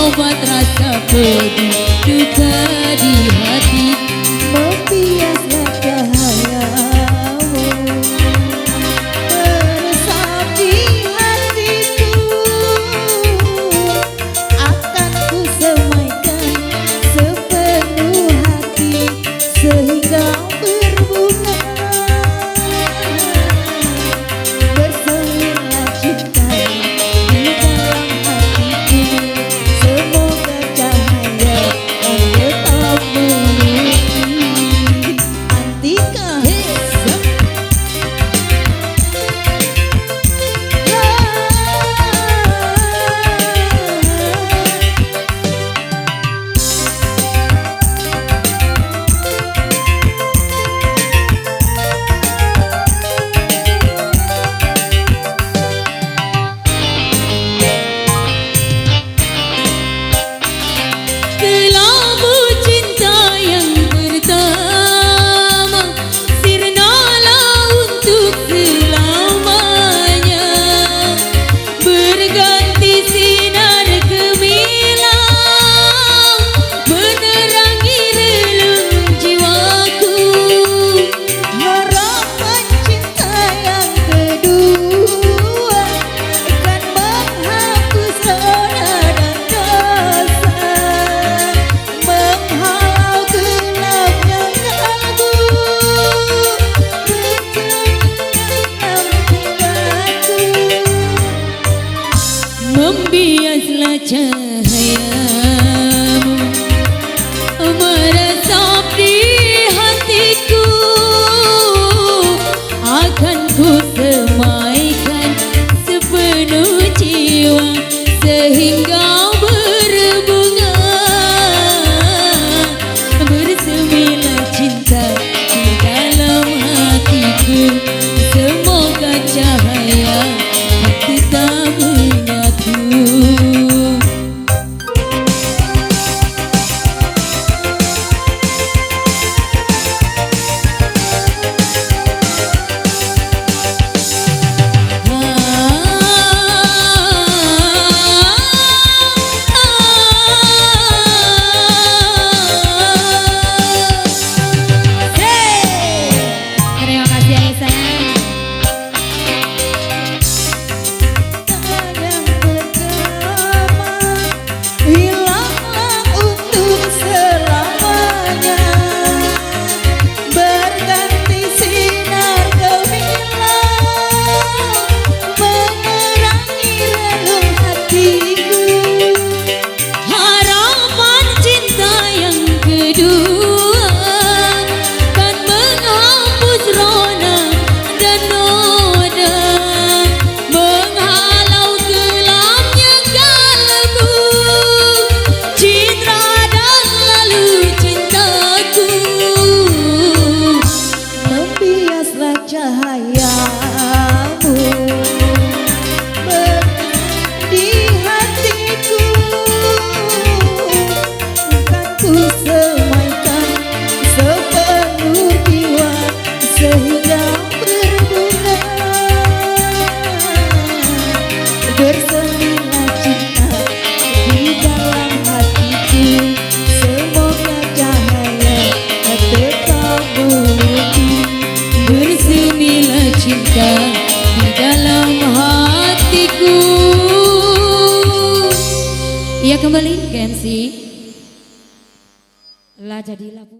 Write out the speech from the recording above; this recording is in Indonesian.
obat rasa pedih duka di hati. Membiaslah cahayamu meresap di hatiku, akan ku semaikan sepenuh hati sehingga berbunga. Bersemilah cinta di dalam hatiku, semoga cahaya yang tetap menyinari. Antika Kelabu cinta yang pertama, sirnalah untuk selamanya. Berganti sinar gemilang, menerangi relung jiwaku. harapan cinta yang kedua akan menghapus rona dan dosa, menghalau gelapnya kalbu, Membiaslah cahayamu meresap di hatiku, akan ku semaikan sepenuh jiwa sehingga berbunga. Bersemilah cinta di dalam hatiku, semoga cahaya tetap menyatu. Terima kasih Aisyah. yang pertama hilanglah untuk selamanya, berganti sinar gemilang, menerangi relung hatiku. Harapan cinta yang kedua kan menghapus rona dan noda, menghalau gelapnya kalbu, citra dan lalu cintaku. Membiaslah cahayamu di hatiku, akan ku semaikan sepenuh jiwa sehingga berbunga. Bersemilah cinta di dalam hatiku, semoga cahaya tetap menyinari. Bersemilah cinta di dalam hatiku. Ya kembali ke MC. Lah jadilah Bu.